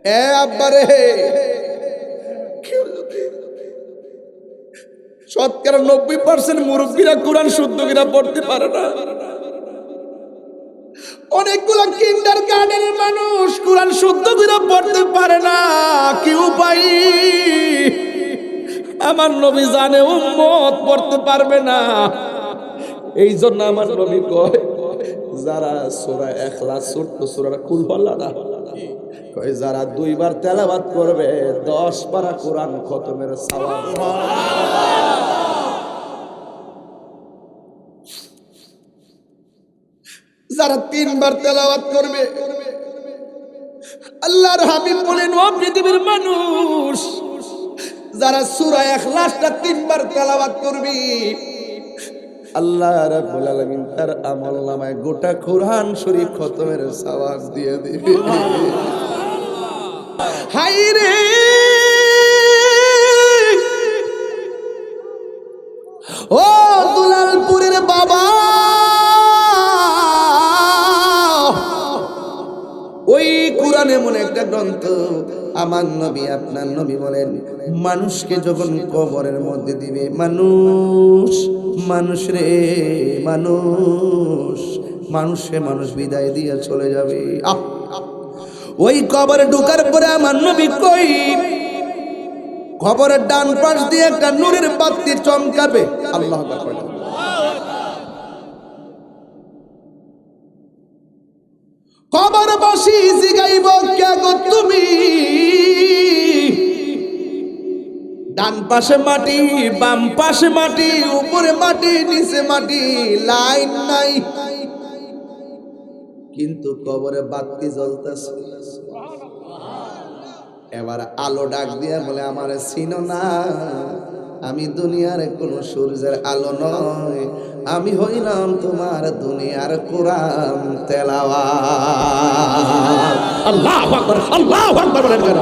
এ আব্বারে, শতকরা 90% মুরব্বীরা কোরআন শুদ্ধ করে পড়তে পারে না। অনেকগুলো কিন্ডার গার্ডেনের মানুষ কোরআন শুদ্ধ করে পড়তে পারে না। কি উপায়? আমার নবী জানে উম্মত পড়তে পারবে না, এই জন্য আমার নবী কয় যারা সূরা ইখলাস ছোট্ট সূরা কুল আল্লাহ কয় যারা 2 বার তেলাওয়াত করবে 10 পারা কোরআন খতমের সওয়াব। যারা 3 বার তেলাওয়াত করবে, আল্লাহর হাবিব বলেন ও পৃথিবীর মানুষ, যারা সূরা ইখলাসটা 3 বার তেলাওয়াত করবে, আল্লাহ রাব্বুল আলামিন তার আমলনামায় গোটা কোরআন শরীফ খতমের সওয়াব দিয়ে দিবে। হায় রে, ও দুলালপুরের বাবা, ওই কোরআন এমন একটা গ্রন্থ, আমার নবী আপনার নবী বলেন মানুষকে যখন কবরের মধ্যে দিবে, মানুষ রে মানুষ বিদায় দিয়ে চলে যাবে। ওই কবরে ঢোকার পরে আমার নবী কই কবরের ডান পাশ দিয়ে একটা নূরের বাতি চমকাবে। আল্লাহু আকবার। কবরবাসী জিগাইব কে গো তুমি? ডান পাশে মাটি, বাম পাশে মাটি, উপরে মাটি, নিচে মাটি, লাইন নাই, কিন্তু কবরে বাতি জ্বলতেছে। এবার আলো ডাক দিয়ে বলে আমারে চিনো না? আমি দুনিয়ার কোন সূর্যের আলো নয়, আমি হইলাম তোমার দুনিয়ার কোরআন তেলাওয়াত। আল্লাহু আকবার, আল্লাহু আকবার বলেন কেন?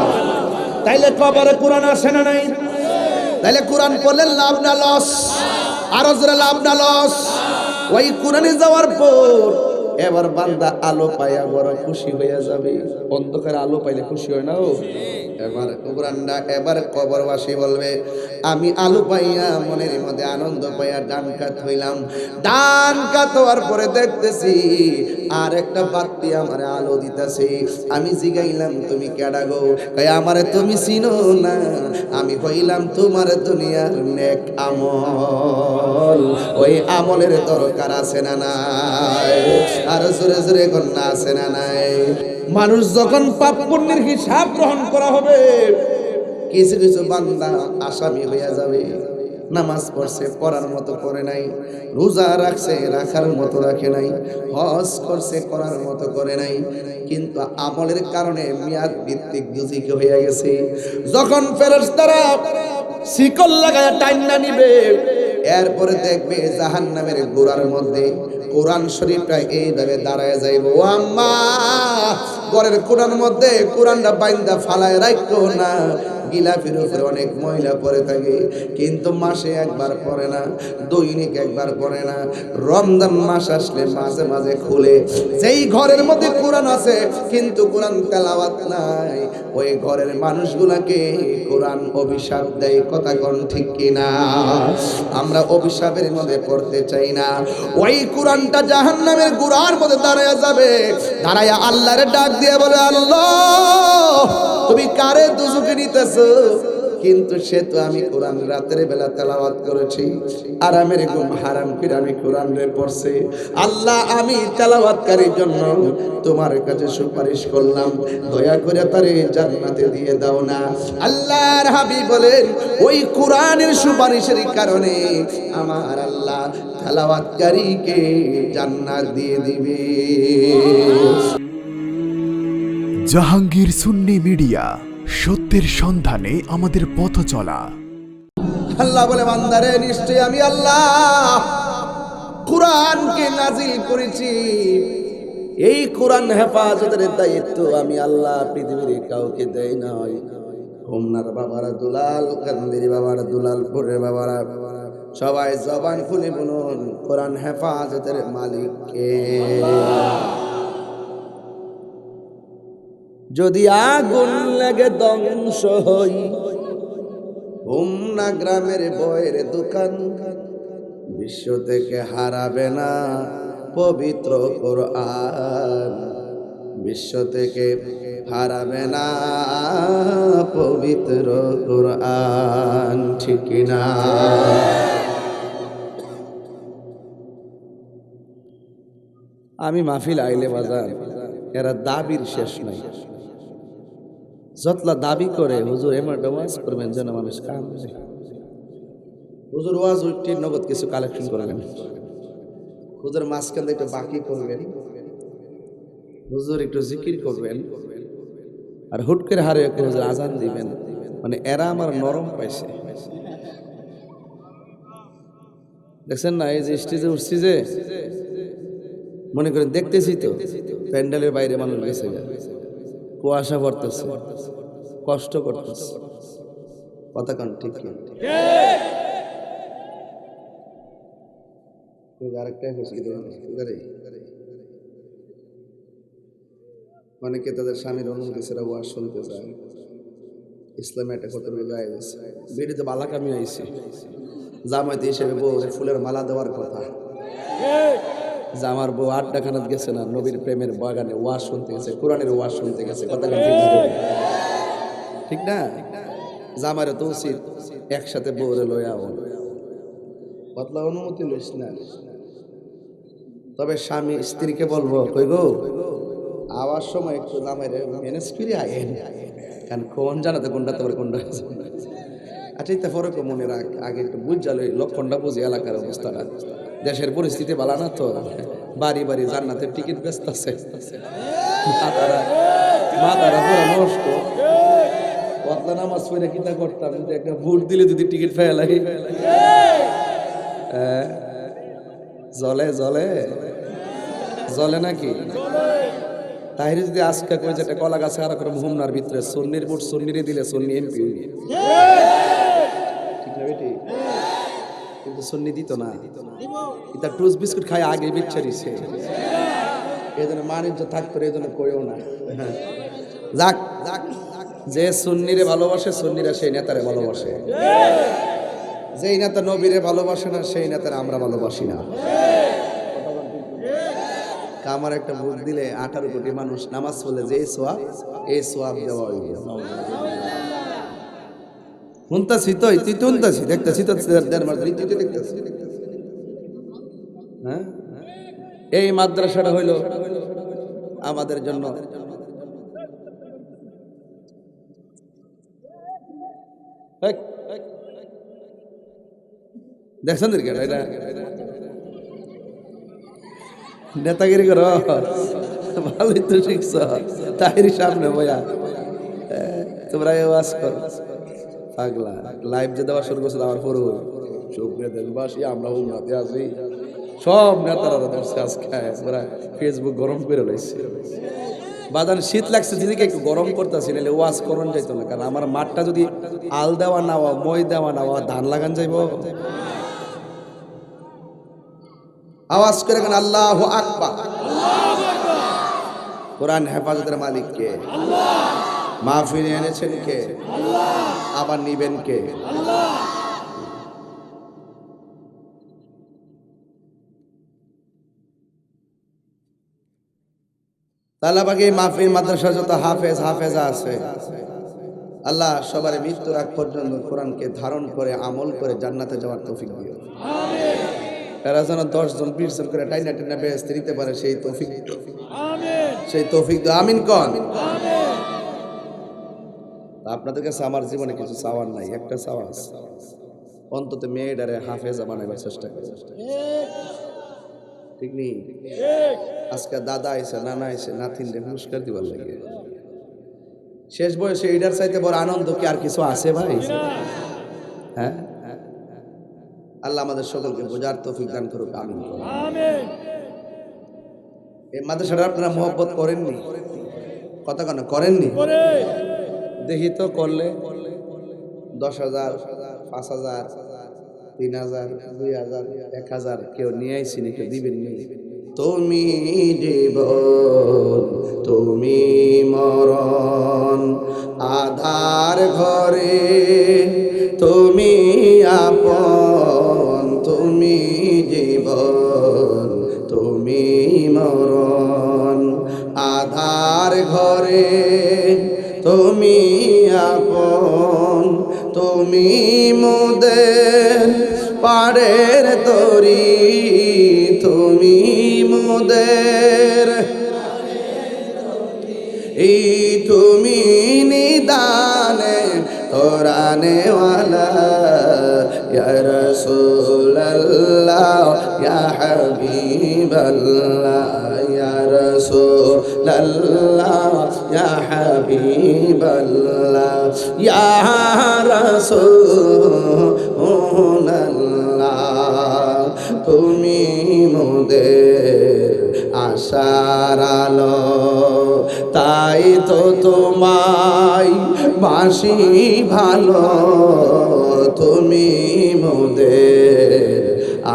তাইলে কবরে কোরআন আসে না নাই? তাইলে কোরআন পড়লে লাভ না লস? আরো জোরে লাভ না লস? ওই কোরআনে যাওয়ার পর এবার বান্দা আলো পাইয়া বড় খুশি হইয়া যাবে। অন্ধকার আলো পাইলে খুশি হয় না? ও এবার কোরআনটা এবার কবরবাসী বলবে আমি আলো পাইয়া মনের মধ্যে আনন্দ পাইয়া ডান কাত হইলাম। ডান কাত হওয়ার পরে দেখতেছি আর একটা বাতি আমারে আলো দিতেছে। আমি জিগাইলাম তুমি কেডা গো? কয় আমারে তুমি চিনো না, আমি হইলাম তোমার দুনিয়ার নেক আমল। ওই আমলের দরকার আছে না নাই? আর জোরে জোরে কন্যা আছে না নাই? মানুষ যখন পাপ পুণ্যের হিসাব গ্রহণ করা হবে, কিছু কিছু বান্দা আসামি হইয়া যাবে। নামাজ পড়ছে পড়ার মতো পড়ে নাই, রোজা রাখছে রাখার মতো রাখে নাই, হজ করছে করার মতো করে নাই, কিন্তু আমলের কারণে মেয়াদ ভিত্তিক দুজিক হইয়া গেছে। যখন ফেরেশতারা শিকল লাগায়া টাইনা নিবে, এরপরে দেখবে জাহান্নামের গোড়ার মধ্যে কোরআন শরীফটা এইভাবে দাঁড়ায় যাইব। ও আম্মা, ঘরের কোরআন মধ্যে কোরআনটা বাইন্দা ফালায় রাখতো না। গিলাফের উপরে অনেক ময়লা পড়ে থাকে, কিন্তু মাসে একবার পড়ে না, দৈনিক একবার পড়ে না। রমজান মাস আসলে মাঝে মাঝে খুলে। যেই ঘরের মধ্যে কোরআন আছে কিন্তু কোরআন তেলাওয়াত নাই, ওই ঘরের মানুষগুলাকে কোরআন অভিশাপ দেয়। কথা কোন ঠিক কিনা? আমরা অভিশাপের মধ্যে পড়তে চাই না। ওই কোরআনটা জাহান্নামের গোড়ার মধ্যে দাঁড়ায়া যাবে। দাঁড়ায়া আল্লাহরে ডাক দিয়ে বলে আল্লাহ তুমি কারে দুজকে নিতেছো? কিন্তু সে তো আমি কোরআন রাতের বেলা তেলাওয়াত করেছি, আরামের ঘুম হারাম করে আমি কোরআন রে পড়ছি। আল্লাহ আমি তেলাওয়াতকারীর জন্য তোমার কাছে সুপারিশ করলাম, দয়া করে তারে জান্নাতে দিয়ে দাও না। আল্লাহর হাবিব বলেন ওই কোরআনের সুপারিশের কারণে আমার আল্লাহ তেলাওয়াতকারীকে জান্নাত দিয়ে দিবে। জাহাঙ্গীর সুন্নি মিডিয়া, সত্যের সন্ধানে আমাদের পথ চলা। আল্লাহ বলে বান্দারে নিশ্চয়ই আমি আল্লাহ কোরআনকে নাজিল করেছি। এই কোরআন হেফাজতের দায়িত্ব আমি আল্লাহ পৃথিবীর কাউকে দেই নাই। হোমনার বাবারা দুলাল, কান্দির বাবারা দুলালপুরের বাবারা সবাই জবান খুলে বলুন কোরআন হেফাজতের মালিক কে? যদি আগুন লাগে ধ্বংস হই, হোমনা গ্রামের বয়ের দোকান, বিশ্ব থেকে হারাবে না পবিত্র কোরআন, বিশ্ব থেকে হারাবে না পবিত্র কোরআন, ঠিক না? আমি মাহফিল আইলে বাজার, এরা দাবির শেষ নাই। যতলা দাবি করে হুজুর এমন ওয়াজ করবেন যেন মানুষ কাঁদবে। হুজুর ওয়াজ উঠে নগদ কিছু কালেকশন করবেন, হুজুর মাঝখান থেকে একটু বাকি করবেন, হুজুর একটু জিকির করবেন, আর হুট করে হারে একটু হুজুর আজান দিবেন। মানে এরা আমার নরম পাইছে। দেখছেন না, এই যে স্টেজে উঠছি যে, মনে করেন দেখতেছি তো প্যান্ডেলের বাইরে মানুষ গেছে, কুয়াশা পড়তেছে, কষ্ট করতেছে, কথা কান ঠিক কি? অনেকে তাদের স্বামীর অনুমতি ছাড়া ওয়াজ শুনতে চায়। ইসলামে একটা কত গায়ে গেছে, বেড়িতে বালা কামি আইছে, জামাইতে হিসেবে বউ ফুলের মালা দেওয়ার কথা, যে আমার বউ আড্ডাখানাত গেছে না, নবীর প্রেমের বাগানে ওয়াজ শুনতে গেছে, কোরআনের ওয়াজ শুনতে গেছে, কথা ঠিক না? জামারে তো উচিত একসাথে বউরে লইয়া বদলা অনুমতি লইস না। তবে স্বামী স্ত্রীকে বলবো, কই গো আওয়ার সময় একটু জামাইরে ম্যানেজ করে আয়েন, কারণ কোন জানাতে কোনটা তোমার কোনটা। আচ্ছা এটা ফরক মনে রাখ, আগে একটু বুঝ জালো লক্ষণটা বুঝি, এলাকার অবস্থাটা, দেশের পরিস্থিতি ভালো না তো, বাড়ি বাড়ি জান্নাতের টিকিট ব্যস্ত আছে, মাতারা পুরো নষ্ট। পতলা নামাজ পড়ে কিতা করতাম, যদি একটা ভোট দিলে যদি টিকিট ফেলাই, জলে জলে জলে নাকি? তাহিরে যদি আজকে কই যেটা কলা গাছে আর করে হোমনার ভিতরে সন্নির ভোট সন্নিরে দিলে সন্নি এমপি হইবে, ঠিক না বেটি? কিন্তু সন্নি দিত না, এটা টুস বিস্কুট খায় আগে বিচ্ছারিছে, এই জন্য মানিজ্য থাকতো, এই জন্য করেও না। যাক, যে সুন্নিরে ভালোবাসে সুন্নিরা সেই নেতারে ভালোবাসে, যেই নেতা নবীরে ভালোবাসে না সেই নেতারে আমরা ভালোবাসি না। আমার একটা ভোট দিলে 18 কোটি মানুষ নামাজ পড়লে যে সোয়াব, এই সোয়াব দেওয়া হইবে। শুনতাছি তো, তুই তো শুনতাছি, দেখতাছি তো, দেখতাছি। হ্যাঁ, এই মাদ্রাসাটা হইল আমাদের জন্য দেখছেন এটা নেতাগিরি কর, ভালোই তো শিখছ, তাহিরি সামনে বইয়া তোমরা ওয়াজ কর। পাগলা লাইভ যে দেওয়া শুরু করছে আমার পুরো সুপ্রিয় দেশবাসী, আমরা উন্নতি আছি, সব নেতারা ধরছে আজকে, ওরা ফেসবুক গরম করে লইছে। বাদান শীত লাগছে, দিদিকে একটু গরম করতেছি, নাহলে ওয়াজ করন যাইতো না, কারণ আমার মাঠটা যদি আল দেওয়া না হওয়া, মই দেওয়া না হওয়া, ধান লাগান যাইব। আওয়াজ করে কেন আল্লাহু আকবার। কোরআন হেফাজতের মালিক কে? মাহফিলে এনেছেন কে? আবার নিবেন কে? তালাবাগে মাহফিল মাদ্রাসা যত হাফেজা আছে, আল্লাহ সবার মৃত্যুর আগ পর্যন্ত কোরআনকে ধারণ করে আমল করে জান্নাতে যাওয়ার তৌফিক দিও। এরা যেন 10 জন 20 জন করে টাইনা টাইনা বেহেশতে নিতে পারে, সেই তৌফিক দিও। আমিন কন। আপনাদের কাছে আমার জীবনে কিছু চাওয়ার নাই, একটা চাওয়া আছে, অন্তত মেয়েটারে হাফেজা বানাবার চেষ্টা করে। ঠিক নেই? আজকে দাদা আইছে, নানা আইছে, নাতিনদের পুরস্কার দিবার লাগে। শেষ বয়সে এইটার চাইতে বড় আনন্দ কি আর কিছু আছে ভাই? হ্যাঁ, আল্লাহ আমাদের সকলকে বোঝার তৌফিক দান করুক, আমিন। এই মাদ্রাসাটা আপনারা মহব্বত করেননি? কথা কেন করেননি? দেখি তো করলে 10,000, 5,000, 3,000, 2,000, 1,000 কেউ নিয়ে আইসিনি, কেউ দিবেন নি। তুমি জীবন তুমি মরণ, আধার ঘরে তুমি আপন, তুমি জীবন তুমি মরণ, আধার ঘরে তুমি আপন, তুমি মোদের পাড়ের তরি, তুমি মোদের এই তুমি নিদানে তোরানে ওয়ালা ইয়া রাসূলুল্লাহ ইয়া হাবিবাল্লাহ ইয়া রাসূলুল্লাহ ইয়া হাবিবাল্লাহ ইয়া রাসূলুল্লাহ তুমি মোদের আশার আলো, তাই তো তোমায় বাসি ভালো, তুমি মোদের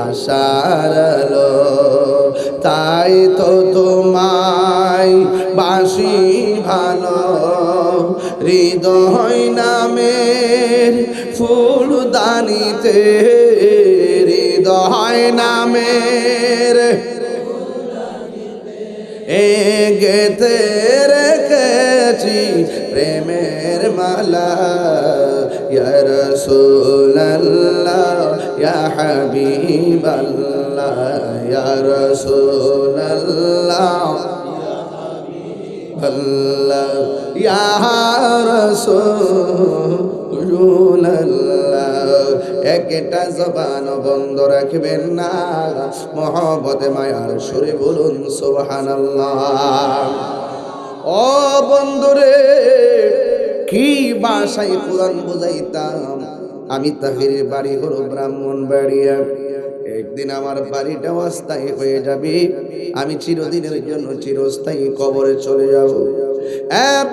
আশার আলো, তাই তো তোমায় বাসি ভালো, হৃদয় নামের ফুলদানিতে, হৃদয় নামের গেতে রেখেছি প্রেমের মালা, ইয়া রাসূলুল্লাহ ইয়া হাবিবাল্লাহ ইয়া রাসূলুল্লাহ ইয়া রাসূলুল্লাহ। একটা জবান বন্ধ রাখবেন না, মহব্বতে মায়ার সুরে বলুন সুবহানাল্লাহ। ও বন্ধুরে, কি ভাষায় কোরআন বুঝাইতাম। আমি তাহির বাড়ি হলো ব্রাহ্মণবাড়িয়া। একদিন আমার বাড়িটা অস্থায়ী হয়ে যাবে, আমি চিরদিনের জন্য চিরস্থায়ী কবরে চলে যাব।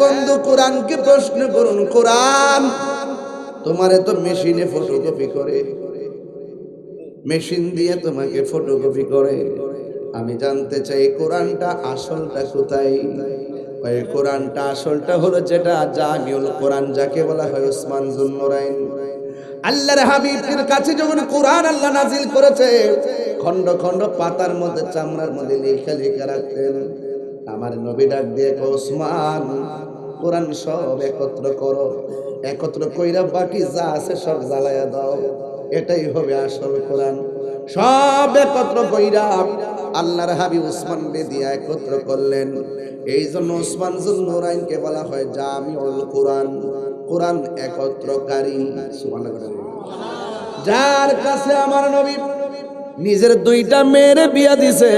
বন্ধু, কোরআনকে প্রশ্ন করুন, কোরআন তোমারে তো মেশিনে ফটোকপি করে, মেশিন দিয়ে তোমাকে ফটোকপি করে। আমি জানতে চাই কোরআনটা আসলটা কোথায়? ওই কোরআনটা আসলটা হলো যেটা জামিউল কোরআন, যাকে বলা হয় ওসমান যুন্নুরাইন। আল্লাহর হাবিবের কাছে যখন কোরআন আল্লাহ নাজিল করেছে, খন্ড খন্ড পাতার মধ্যে চামড়ার মধ্যে লেখা লেখা রাখতেন। আমার নবী ডাক দিয়ে ওসমান, কোরআন সব একত্র করো, একত্র কইরা বাকি যা আছে সব জ্বালায়া দাও, এটাই হবে আসল কোরআন। সব একত্র কইরা আল্লাহর হাবিব ওসমান বেদিয়া একত্র করলেন। এই জন্য ওসমান যুন্নুরাইনকে বলা হয় জামিউল কোরআন, কোরআন একত্রকারী। সুবহানাল্লাহ। যার কাছে আমার নবী নিজের দুইটা মেয়ের বিয়া দিছে।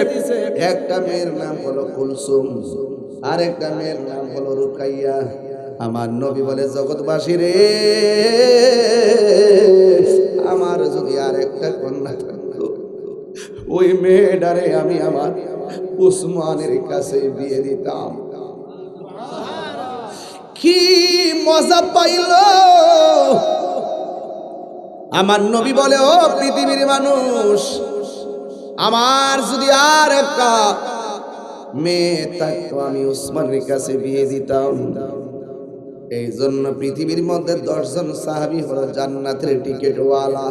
একটা মেয়ের নাম হলো কুলসুম, আর একটা মেয়ের নাম হলো রুকাইয়া। আমার নবী বলে, জগৎবাসী রে, আমার যদি আর একটা কন্যা থাকতো, ওই মেয়েটারে আমি আমার উসমানের কাছে বিয়ে দিতাম। কি মজা পাইল আমার নবী বলে, ও পৃথিবীর মানুষ, আমার যদি আর একটা মেয়ে থাকতো, আমি উসমানের কাছে বিয়ে দিতাম। এই জন্য পৃথিবীর মধ্যে 10 জন সাহাবী হলো জান্নাতের টিকেটওয়ালা।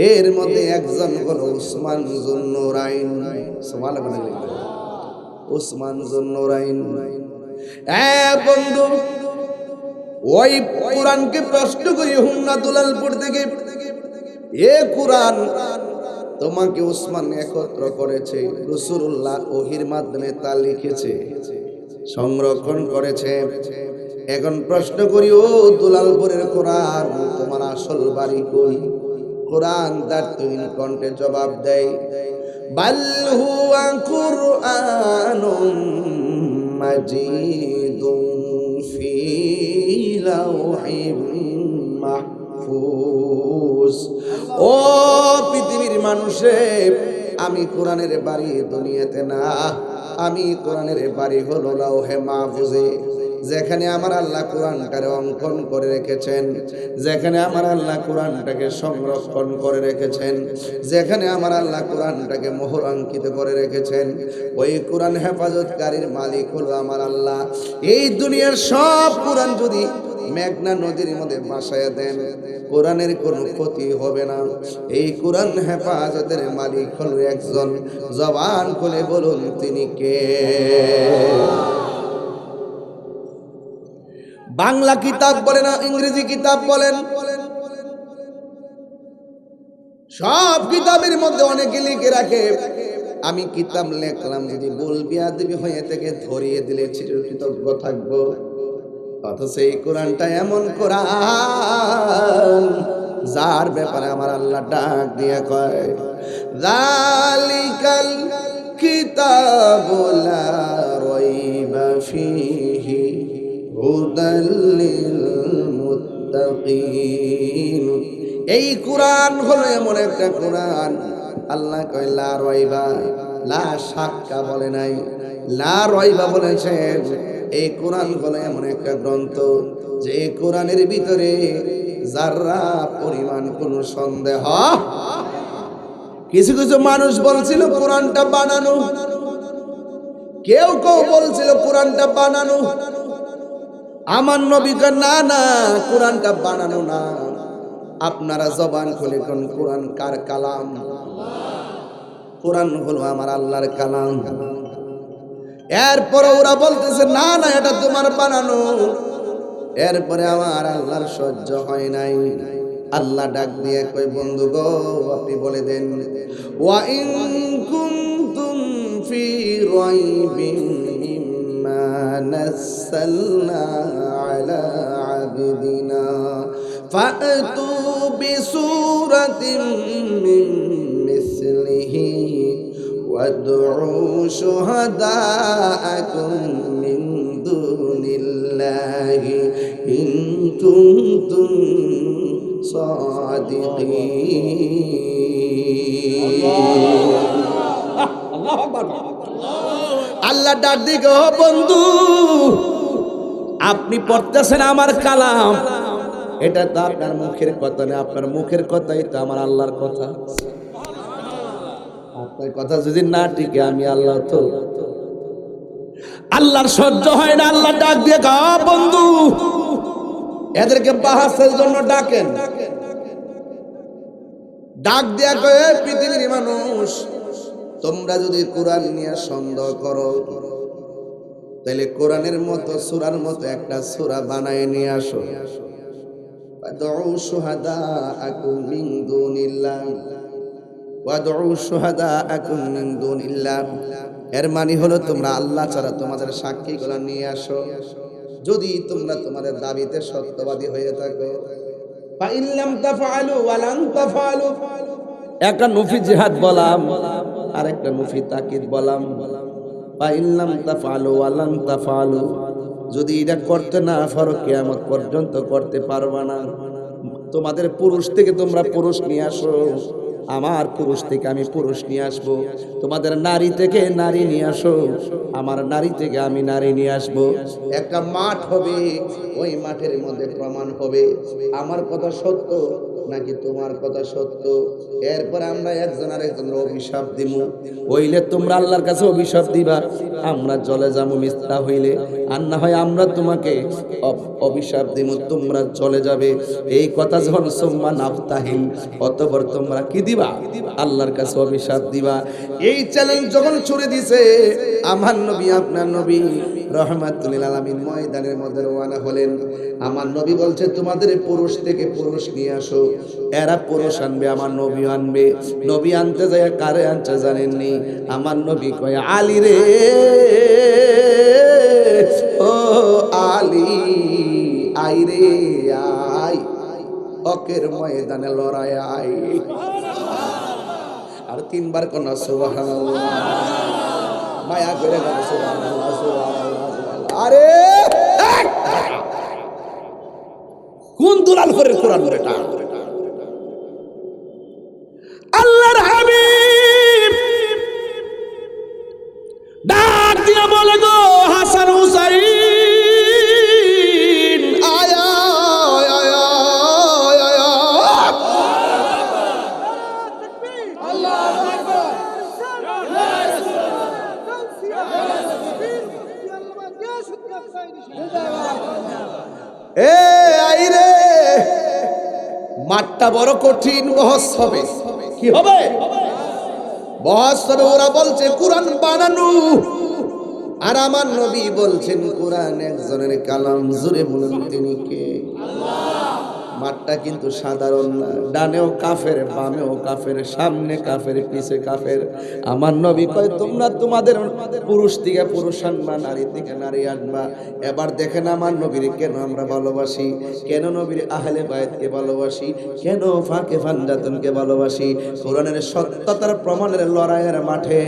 এর মধ্যে একজন হলো উসমান যুন্নুরাইন। সুবহানাল্লাহ। উসমান যুন্নুরাইন। বন্ধু, ওই কোরআনকে প্রশ্ন করি হুন্না দুলালপুর থেকে, এ কোরআন তোমাকে উসমান একত্র করেছে, রাসূলুল্লাহ ওহীর মাধ্যমে তা লিখেছে, সংরক্ষণ করেছে। এখন প্রশ্ন করি, ও দুলালপুরের কোরআন, তোমার আসল বাড়ি কই? কোরআন তার তুহিন কণ্ঠে জবাব দেয়, বাল হুয়া কুরআনুম মাজিদুন ফি লাওহিম মাহফুজ। ও পৃথিবীর মানুষে, আমি কোরআনের বাড়ি দুনিয়াতে না, আমি কোরআনের বাড়ি হলো লাওহে মাহফুজে। যেখানে আমার আল্লাহ কোরআনটাকে অঙ্কন করে রেখেছেন, যেখানে আমার আল্লাহ কোরআনটাকে সংরক্ষণ করে রেখেছেন, যেখানে আমার আল্লাহ কোরআনটাকে মোহরাঙ্কিত করে রেখেছেন, ওই কোরআন হেফাজতকারীর মালিক হলো আমার আল্লাহ। এই দুনিয়ার সব কোরআন যদি মেঘনা নদীর মধ্যে ভাসায়া দেন, কোরআনের কোনো ক্ষতি হবে না। এই কোরআন হেফাজতের মালিক হলো একজন। জবান খুলে বলুন তিনি কে? বাংলা কিতাব বলেন না ইংরেজি কিতাব বলেন, সব কিতাবের মধ্যে অনেকে লিখে রাখে আমি কিতাব লেখলাম, যদি ভুল বিয়াদবি হয়ে থেকে ধরিয়ে দিলে চিরকৃতজ্ঞ থাকবো। অথচ এই কোরআনটা এমন কোরআন যার ব্যাপারে আমার আল্লাহ ডাক দিয়ে কয়, যালিকাল কিতাবু লা রাইবা ফীহি হুদাল লিল মুত্তাকিন। এই কোরআন হলো এমন একটা কোরআন, আল্লাহ কয় লা রাইবা, লা শাক্কা বলে নাই, লা রাইবা বলেছেন। এই কোরআন হলো এমন একটা গ্রন্থ যে এই কোরআনের ভিতরে যারা পরিমাণ কোনো সন্দেহ। কিছু কিছু মানুষ বলছিল কোরআনটা বানানো, কেউ কেউ বলছিল কোরআনটা বানানো। আমার নবী কয় না না, কোরআনটা বানানো না। আপনারা জবান খুলে কোন কোরআন কার কালাম? কোরআন হলো আমার আল্লাহর কালাম। এরপরে ওরা বলতেছে না না এটা তোমার বানানো। এরপরে আমার আল্লাহর সহ্য হয় নাই, আল্লাহ ডাক দিয়ে কই বন্ধু গো আপনি বলে দেন, ওয়া ইন কুনতুম ফি রাইবিন মিম্মা নাযালনা আলা আবদিনা ফাতু বিসূরাতিন মিন মিসলিহি وادعوا شهداءكم من دون الله إن كنتم صادقين। আল্লাহ ডাক দিগো বন্ধু আপনি পড়তেছেন আমার কালাম, এটা তো আপনার মুখের কথা না, আপনার মুখের কথাই তো আমার আল্লাহর কথা। আপনার কথা যদি না টিকে আমি আল্লাহ তো আল্লাহর সহ্য হয় না। আল্লাহ ডাক দিয়ে গা বন্ধু এদেরকে বাহাসের জন্য ডাকেন। ডাক দিয়া কয়ে পৃথিবীর মানুষ তোমরা যদি কোরআন নিয়ে সন্দেহ করো তাহলে কোরআনের মতো সূরার মতো একটা সূরা বানায় নিয়ে আসো। ওয়াদউ শুহাদাআকুম মিন দুনিল্লাহ, ওয়াদউ শুহাদাআকুম মিন দুনিল্লাহ। এর মানে হলো তোমরা আল্লাহ ছাড়া তোমাদের সাক্ষীগুলো নিয়ে আসো যদি তোমরা তোমাদের দাবিতে সত্যবাদী হয়ে থাকো। ফা ইন লাম তাফআলু ওয়া লান তাফআলু, একটা নফি জিহাদ বলাম আর একটা নফি তাকিদ বলাম। ফা ইন লাম তাফআলু ওয়া লান তাফআলু, যদি এটা করতে না পারো কিয়ামত পর্যন্ত করতে পারবা না। তোমাদের পুরুষ থেকে তোমরা পুরুষ নিয়ে আসো, আমার পুরুষ থেকে আমি পুরুষ নিয়ে আসবো। তোমাদের নারী থেকে নারী নিয়ে আসো, আমার নারী থেকে আমি নারী নিয়ে আসবো। একটা মাঠ হবে, ওই মাঠের মধ্যে প্রমাণ হবে আমার কথা সত্য নাকি তোমার কথা সত্য। এরপর আমরা একজন আর একজনের অভিশাপ দিব। হইলে তোমরা আল্লাহর কাছে অভিশাপ দিবা, আমরা চলে যাবো মিথ্যা হইলে, আর না হয় আমরা তোমাকে অভিশাপ দিব, তোমরা চলে যাবে। এই কথা যখন সুম্মা নাফতাহিম, অতঃপর তোমরা কি দিবা? আল্লাহর কাছে অভিশাপ দিবা। এই চ্যালেঞ্জ যখন ছুড়ে দিছে আমার নবী, আপনার নবী রাহমাতুল লিল আলামিন ময়দানের মধ্যে রওনা হলেন। আমার নবী বলছে তোমাদের পুরুষ থেকে পুরুষ নিয়ে আসো। এরা পুরুষ আনবে, আমার নবী আনবে। নবী আনতে যায় কারে আনতে জানেননি? আমার নবী কয় আলী রে, ও আলী আই রে আই, হকের ময়দানে লড়াই আই। আর তিনবার কোন সুবহানাল্লাহ, মায়া করে কোন সুবহানাল্লাহ সুবহানাল্লাহ। আরে কোন দুলাল করে কোরআন এটা? আল্লাহর হাবিব ডাক দিয়া বলে গো হাসান হুসাইন, মাঠটা বড় কঠিন, বহস হবে। কি হবে? বহস হবে। ওরা বলছে কোরআন বানানো, আর আমার নবী বলছেন কোরআন একজনের কালাম। জোরে বলুন তিনি কে? মাঠটা কিন্তু সাধারণ না। ডানেও কাফের, বামেও কাফের, সামনে কাফের, পিছে কাফের। আমার নবী কয় তোমরা তোমাদের পুরুষ থেকে পুরুষ আনবা, নারী থেকে নারী আনবা। এবার দেখেন আমার নবীর কেন আমরা ভালোবাসি, কেন নবীর আহলে বায়াতকে ভালোবাসি, কেন ফাঁকে ফান্দাতনকে ভালোবাসি। কোরআনের সত্যতার প্রমাণের লড়াইয়ের মাঠে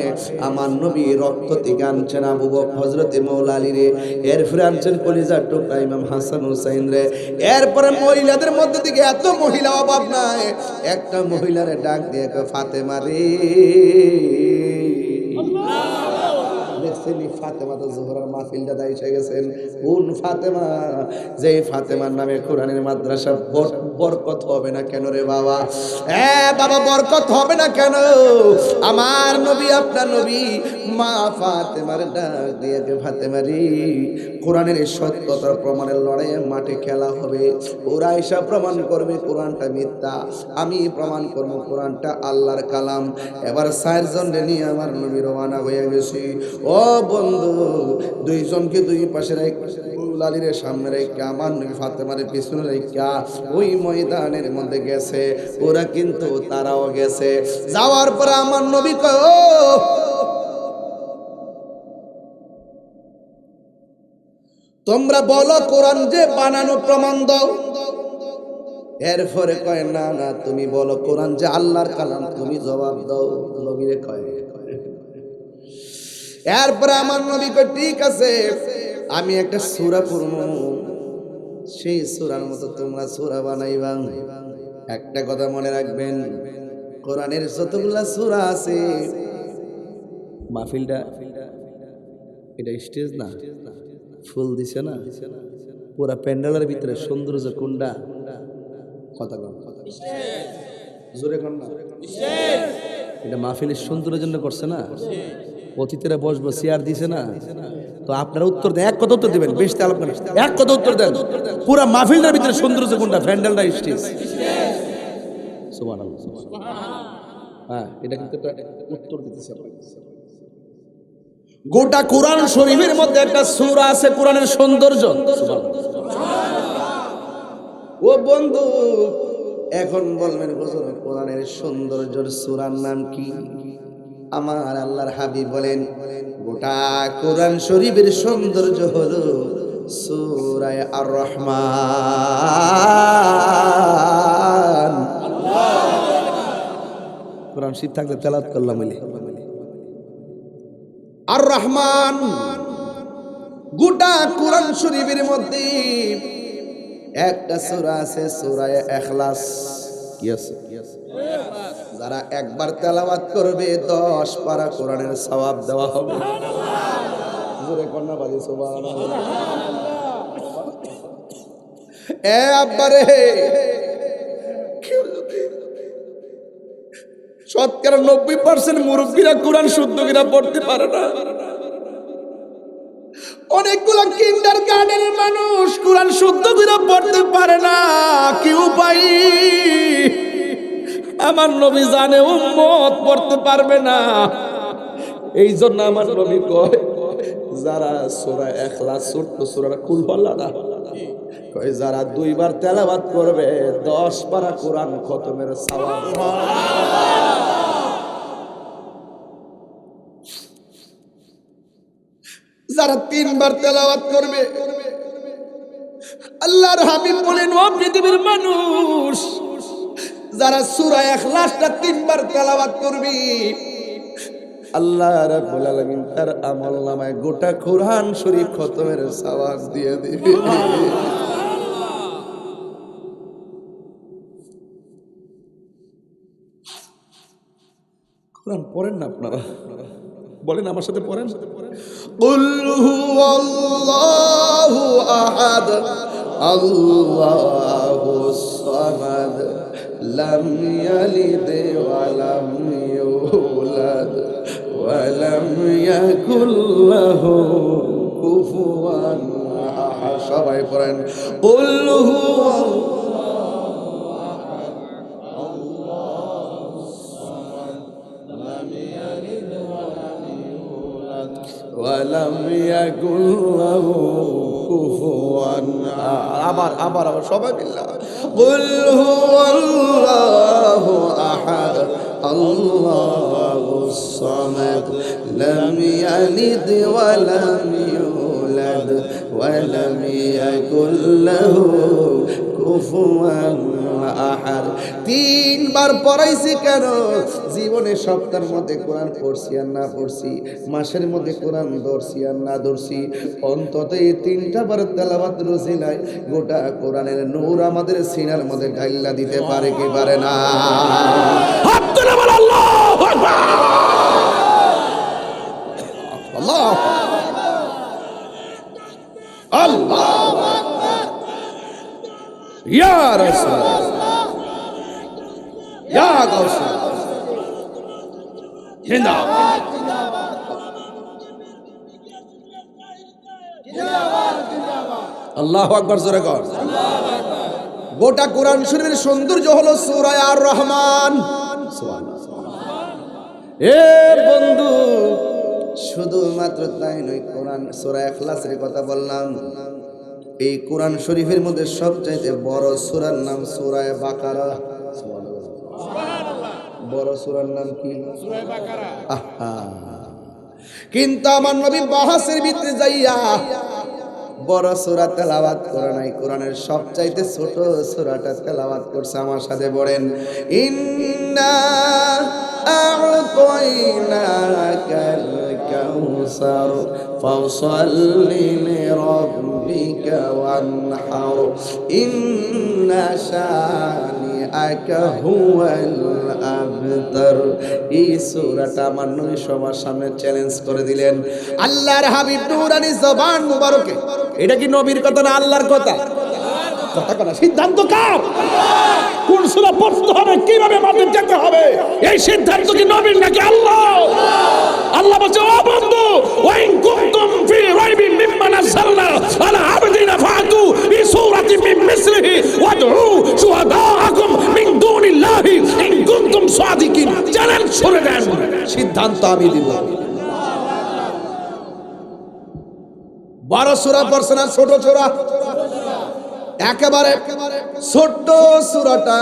আমার নবী রক্ত থেকে আনছেন আবু বকর হযরতে মাওলা আলী রে, এরপরে আনছেন কলিজার টুকরা ইমাম হাসান হুসাইন রে। এরপরে মহিলাদের মধ্যে থেকে এত মহিলা অভাব নাই, একটা মহিলারে ডাক দিয়ে ফাতেমা রে। দেখছেন ফাতেমা তো জোহরার মাহফিলটা দাইসে গেছেন। কোন ফাতেমা? যে ফাতেমার নামে কোরআনের মাদ্রাসা বরকত হবে না কেন রে বাবা? বাবা বরকত হবে না কেন? আমার নবী, আপনার নবী মা ফাতেমার ডাক দিয়ে ফাতেমা রে, কোরআনের সত্যতার প্রমাণের লড়াইয়ে মাঠে খেলা হবে। ওরা এসা প্রমাণ করবে কোরআনটা মিথ্যা, আমি প্রমাণ করবো কোরআনটা আল্লাহর কালাম। এবার 4 জন নিয়ে আমার নবী রওনা হয়ে গেছি। ও বন্ধু, 2 জনকে 2 পাশে লালির সামনে রেখা আমার নবী ফাতেমার পিছনে রেখা ওই ময়দানের মধ্যে গেছে। ওরা কিন্তু তারাও গেছে। যাওয়ার পরে আমার নবী কয় ও তোমরা বলো কোরআন যে বানানো, প্রমাণ দাও। এরপরে কয় না না তুমি বলো কোরআন যে আল্লাহর কালাম, তুমি জবাব দাও। নবীরে কয়। এরপরে আমার নবী কয় ঠিক আছে আমি একটা সূরা পড়ব, সেই সূরার মতো তোমরা সূরা বানাইবা। একটা কথা মনে রাখবেন, কোরআনের যতগুলা সূরা আছে, মাহফিলটা এটা স্টেজ না, ফুল দিছে না, পুরা প্যান্ডেলের ভিতরে সৌন্দর্য কোনটা? কথা কন, জোরে কন না। এটা মাহফিলের সৌন্দর্যের জন্য করছে না, অতিথিরা বসবো, চেয়ার দিছে না। তো আপনারা উত্তর দেন, এক কথা উত্তর দিবেন, বেশ আলাপ করেন, এক কথা উত্তর দেন। পুরা মাহফিলের ভিতরে সৌন্দর্য কোনটা? প্যান্ডেলটা স্টেজ। সুবহানাল্লাহ। হ্যাঁ, এটা কিন্তু একটা উত্তর দিতেছে আপনাকে। গোটা কোরআন শরীফের মধ্যে একটা সূরা আছে কোরআনের সৌন্দর্য। ও বন্ধু, এখন বলবেন হুজুর কোরআনের সৌন্দর্যের সূরার নাম কি? আমার আল্লাহর হাবিব বলেন গোটা কোরআন শরীফের সৌন্দর্য হলো সূরা আর রহমান। কোরআন শরীফ থাকলে তেলাওয়াত করলাম আর রহমান। গোটা কোরআন শরীফের মধ্যে একটা সূরা আছে সূরা ইখলাস। কি আছে? যারা একবার তেলাওয়াত করবে 10 পারা কোরআনের সওয়াব দেওয়া হবে। জোরে কন্যা বাজি সুবহানাল্লাহ। এ আব্বারে, শতকরা 90% মুরব্বীরা কোরআন শুদ্ধ করে পড়তে পারে না। অনেকগুলো কিন্ডার গার্ডেনের মানুষ কোরআন শুদ্ধ করে পড়তে পারে না। কি উপায়? আমার নবী জানে উম্মত পড়তে পারবে না, এই জন্য আমার নবী কয় যারা সূরা ইখলাস ছোট্ট সূরাটা কুলহুয়াল্লাহ না কয় যারা 2 বার তেলাওয়াত করবে 10 পারা কোরআন খতমের সওয়াব। যারা 3 বার তেলাওয়াত করবে, আল্লাহর হাবিব বলেন ও পৃথিবীর মানুষ, যারা সূরা ইখলাসটা 3 বার তেলাওয়াত করবে, আল্লাহ রাব্বুল আলামিন তার আমলনামায় গোটা কোরআন শরীফ খতমের সওয়াব দিয়ে দিবে। কোরআন পড়েন না আপনারা? বলেন আমার সাথে পড়েন। কুল হুয়াল্লাহু আহাদ আল্লাহুস সামাদ লাম ইয়ালিদ ওয়া লাম ইউলাদ ওয়া লাম ইয়াকুল লাহু কুফুয়ান আহাদ। সবাই পড়েন কুল হুয়াল্লাহু আহাদ ইয়াকুল লাহু কুফুয়ান আহাদ। আবার সবাই মিল্লা কুল হুয়াল্লাহু আহাদ আল্লাহুস সামাদ লাম ইয়ালিদ ওয়া লাম ইউলাদ ওয়া লাম ইয়াকুল লাহু কুফুয়ান আহাদ। তিনবার পড়াইছি কেন? জীবনে সপ্তাহের মধ্যে কোরআন পড়ছি আর না পড়ছি, মাসের মধ্যে কোরআন ধরছি আর না ধরছি, অন্তত এই তিনটা বার তেলাওয়াত রসিলায় গোটা কোরআনের নূর আমাদের সিনার মধ্যে গাইল্লা দিতে পারে কি পারে না? আল্লাহু আকবার, আল্লাহ আল্লাহু আকবার, ইয়া রাসূলুল্লাহ, ইয়া গাউসুল জিন্দাবাদ, আল্লাহু আকবার, জোরে কর। গোটা কোরআন শরীফের সৌন্দর্য হলো সূরা আর রহমান। এ বন্ধু, শুধুমাত্র তাই নয়, কোরআন সূরা ইখলাসের কথা বললাম। এই কোরআন শরীফের মধ্যে সবচাইতে বড় সূরার নাম সূরা বাকারা। বড় সূরার নাম কি? সূরা বাকারা। কিন্তু আমার নবী বাহাসের ভিতরে যাইয়া বড় সূরা তেলাওয়াত করে নাই, কোরআনের সবচাইতে ছোট সূরাটা তেলাওয়াত করছে। আমার সাথে বলেন, ইন্না আ'তাইনাকাল কাউসার ফাসাল্লি লিরাব্বিকা ওয়ানহার ইন্না শানিআকা হুয়াল আবতার। এই সূরাটা আমার নবী সবার সামনে চ্যালেঞ্জ করে দিলেন। আল্লাহর হাবিব নূরানী জবান মুবারকে, এটা কি নবীর কথা না আল্লাহর কথা? কথা কথা সিদ্ধান্ত কার? কোন সূরা পড়তে হবে, কিভাবে মাঠে যেতে হবে, এই সিদ্ধান্ত কি নবীর নাকি আল্লাহ? আল্লাহ বলছে, ও বন্ধু, ওয়াইন কুনতুম ফি রাইবিন মিম্মা নাযালনা আলা আবদিনা ফাতু বিসূরাতিন মিন মিসলিহি ওয়াদউ শুহাদাআকুম মিন দুনিল্লাহি ইন কুনতুম সাদিকিন। চ্যালেঞ্জ করে দেন, সিদ্ধান্ত আমি দিব। বড় সূরা পড়ছে না ছোট সূরা? একেবারে ছোট্ট সূরাটা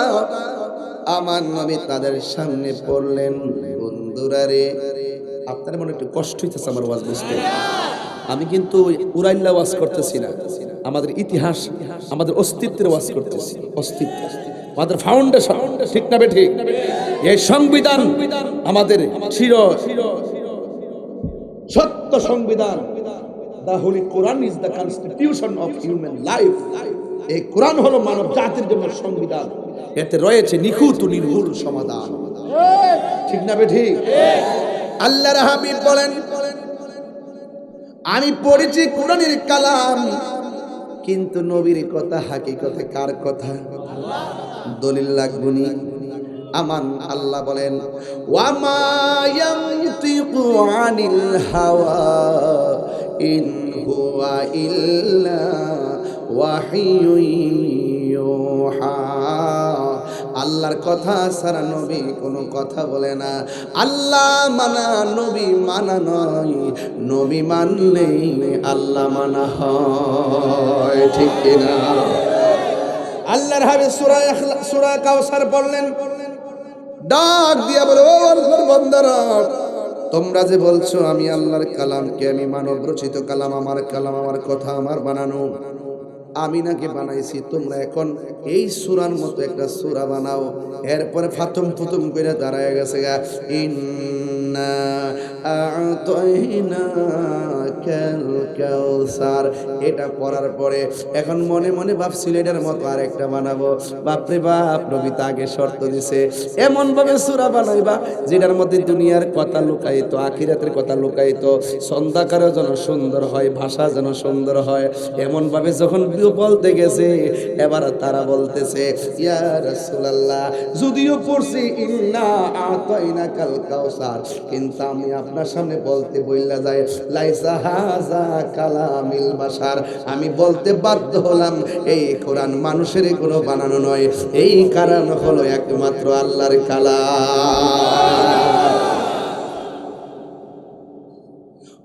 আমার নবী তাদের সামনে পড়লেন। বন্ধুরা রে, আপনার মনে একটু কষ্ট হইতেছে আমার ওয়াজ বুঝতে। আমি কিন্তু উড়াইল্লা ওয়াজ করতেছি না, আমাদের ইতিহাস, আমাদের অস্তিত্বের ওয়াজ করতেছি। অস্তিত্ব, আমাদের ফাউন্ডেশন, ঠিক না বেঠিক? এই সংবিধান আমাদের চির সত্য সংবিধান। The Holy Quran is the constitution of human life. এই কোরআন হলো মানব জাতির জন্য সংবিধান। এতে রয়েছে নিখুঁত ও নির্ভুল সমাধান, ঠিক না বেঠিক? আল্লাহর হাবিব বলেন, আমি পড়েছি কোরআনের কালাম, কিন্তু নবীর কথা হাকিকতে কার কথা? দলিল লাগবনি। আমান আল্লাহ বলেন, ওয়ামা ইয়ানতিকু আনিল হাওয়া ইন হুয়া ইল্লা ওয়াহিয়ুন ইউহা। আল্লাহর কথা ছাড়া নবী কোনো কথা বলে না। আল্লাহ মানা নবী মানা নয়, নবী মানলেই আল্লাহ মানা হয়, ঠিক কিনা? আল্লাহর হাবিব সূরা কাউসার পড়লেন, ডাক দিয়া বলে, ও আল্লাহর বান্দারা, তোমরা যে বলছো আমি আল্লাহর কালামকে, আমি মানব রচিত কালাম, আমার কালাম, আমার কথা আমার বানানো, আমি নাকি বানাইছি, তোমরা এখন এই সূরার মতো একটা সূরা বানাও। এরপরে ফাতুম ফুতুম করে দাঁড়ায় গেছে গা, ইন্না আ'তাইনাকাল কাউসার। এটা পড়ার পরে এখন মনে মনে ভাবছিল এটার মতো আরেকটা বানাবো। বাপরে বাপ, নবী তো আগে শর্ত দিছে, এমন ভাবে সূরা বানাইবা যেটার মধ্যে দুনিয়ার কথা লুকায়িত, আখিরাতের কথা লুকায়িত, ছন্দাকারও যেন সুন্দর হয়, ভাষা যেন সুন্দর হয়। এমন ভাবে যখন বলতে গেছে, এবার তারা বলতেছে, ইয়া রাসূলুল্লাহ, যদিও পড়ছি ইন্না আ'তাইনাকাল কাউসার, কিন্তু আমি আপনার সামনে বলতে বইলা যায়, লাইসা হাযা কালামিল বাশার। আমি বলতে বাধ্য হলাম, এই কোরআন মানুষের কোনো বানানো নয়, এই কারণ হলো একমাত্র আল্লাহর কালাম।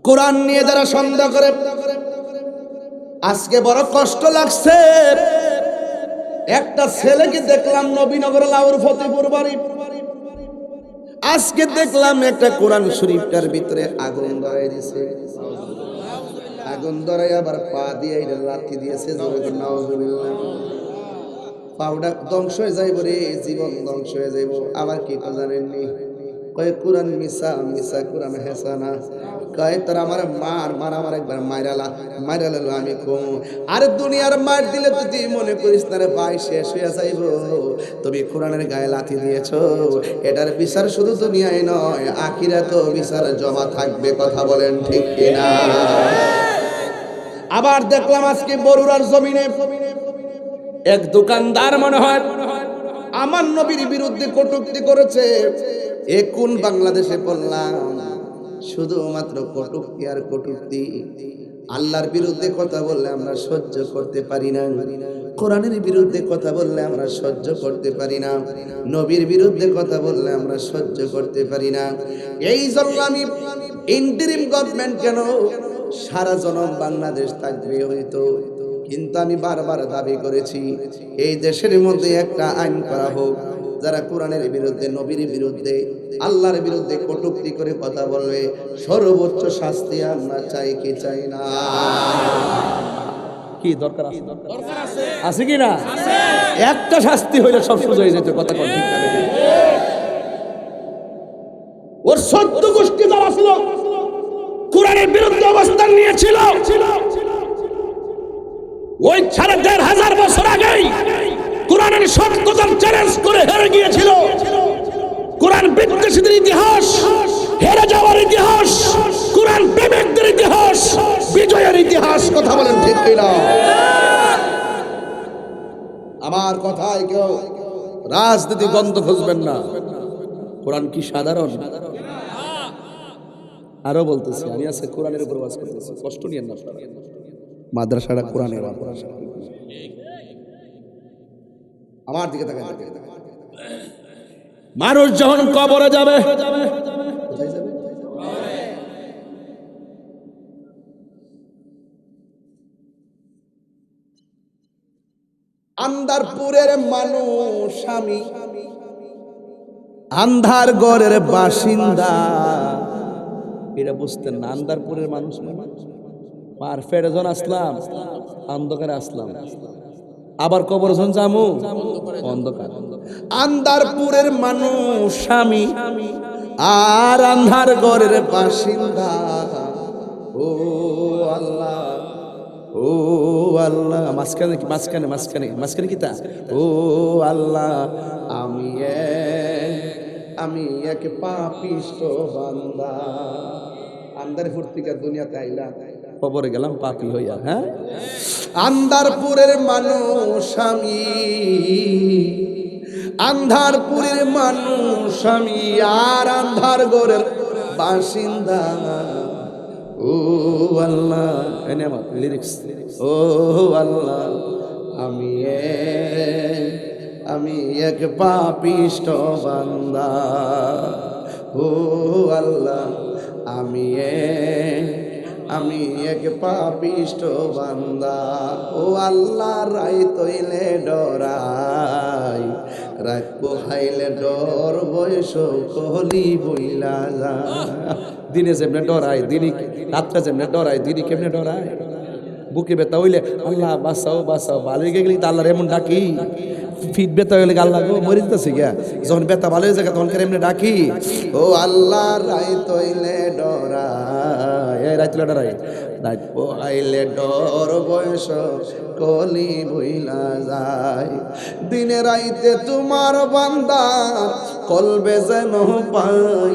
কোরআন নিয়ে যারা সন্দেহ করে, আজকে বড় কষ্ট লাগছে। একটা ছেলেকে দেখলাম নবীনগর লাউর ফতেপুর বাড়ি, আজকে দেখলাম একটা কোরআন শরীফটার ভিতরে আগুন ধরাই দিয়েছে। আগুন ধরাই আবার পা দিয়ে লাথি দিয়েছে। পাউডা ধ্বংস হয়ে যাইব রে, জীবন ধ্বংস হয়ে যাইব। আবার কি জানেননি, কয় কোরআন মিশা মিশা কোরআন হেসানা। কয় তোর আমার আমার একবার মাইরালো আমি কম। আর দুনিয়ার মার দিলে তুই মনে করিস না রে ভাই শেষ হয়ে যাইব। তুমি কোরআনের গায়ে লাথি দিয়েছো, এটার বিচার শুধু দুনিয়ায় নয়, আখিরাতেও বিচার জমা থাকবে। কথা বলেন ঠিক কিনা? আবার দেখলাম আজকে বরুড়ার জমিনে এক দোকানদার মনে হয় আমার নবীর বিরুদ্ধে কটূক্তি করেছে। এ কোন বাংলাদেশে পড়লাম? শুধুমাত্র কটূক্তি আর কটূক্তি। আল্লাহর বিরুদ্ধে কথা বললে আমরা সহ্য করতে পারি না, কোরআনের বিরুদ্ধে কথা বললে আমরা সহ্য করতে পারি না, নবীর বিরুদ্ধে কথা বললে আমরা সহ্য করতে পারি না। এই জন্য আমি ইন্টারিম গভর্নমেন্ট কেন সারা জনম বাংলাদেশ থাকবে হয়তো, কিন্তু আমি বারবার দাবি করেছি এই দেশের মধ্যে একটা আইন করা হোক, যারা কোরআনের বিরুদ্ধে, নবীর বিরুদ্ধে, আল্লাহর বিরুদ্ধে কটূক্তি করে কথা বলবে সর্বোচ্চ শাস্তি আমরা চাই কি চাই না? কি দরকার আছে? আছে কি না? একটা শাস্তি হইলে সব সোজা হয়ে যেত। কথা কর ঠিক না? ওর ১৪ গোষ্ঠী যারা ছিল কোরআনের বিরুদ্ধে অবস্থান নিয়েছিল, ওই ১৫০০ বছর আগেই কোরআনের সত্যতার চ্যালেঞ্জ করে হেরে গিয়েছিল। কোরআন বিদ্বেষীদের ইতিহাস, হেরে যাওয়ার ইতিহাস, কোরআন প্রেমিকদের ইতিহাস, বিজয়ের ইতিহাস। কথা বলেন ঠিক কিনা? আমার কথায় কেউ রাজনীতি গন্ধ খুঁজবেন না। কোরআন কি সাধারণ? আরো বলতেছি, আমি আজকে কোরআনের উপর ওয়াজ করতেছি, কষ্ট নিয়েন না। মাদ্রাসাটা কোরআনের মাদ্রাসা। আমার দিকে তাকান। মানুষ যখন কবরে যাবে, আন্দারপুরের মানুষ আমি, আন্ধার গড়ের বাসিন্দা। এটা বুঝতেন না? আন্দারপুরের মানুষ পার ফেরে জন আসলাম, অন্ধকারে আসলাম, আবার কবর জন যামু অন্ধকার। আন্দারপুরের মানুষ আমি, আর আন্ধার গড়ের বাসিন্দা। ও আল্লাহ, ও আল্লাহ, মাঝখানে মাঝখানে মাঝখানে মাঝখানে কি তা? ও আল্লাহ, আমি এক পাপিষ্ঠ বান্দা। আন্দারপুর থেকে দুনিয়াতে আইলাম, কবরে গেলাম পাপী হইয়া। হ্যাঁ, আন্দারপুরের মানুষ আমি, আন্ধারপুরের মানুষ আমি, আর আন্ধার গড়ের বাসিন্দা। ও আল্লাহ, এনে আমার লিরিক্স। ও আল্লাহ, আমি এক পাপিষ্ঠ বান্দা। ও আল্লাহ, আমি এক পাপিষ্ঠ বান্দা। ও আল্লাহ, রাই তৈলে ডরাই, রাত পোহাইলে ডর বয়স কহলি বইলা যা। দিনে যেমনে ডরাই, দিনই রাতটা যেমনে ডরাই, দিনই কেমনে ডরাই। বুকে ব্যথা হইলে আল্লাহ বাঁচাও বাঁচাও, ভালো হয়ে গেলে আল্লাহর এমন ডাকি। ফিট ব্যথা হইলে আল্লাহ গো মরে যেতেছে গিয়া, যখন ব্যথা ভালো হয়ে যায় তখন এমনি ডাকি। ও আল্লাহ, রাই তৈলে ডরাই, রাই তৈলে ডরাই, রাত পোহাইলে ডর বয়স কলি বইলা যায়। দিনে রাইতে তোমার বান্দা কলবে যেন পাই,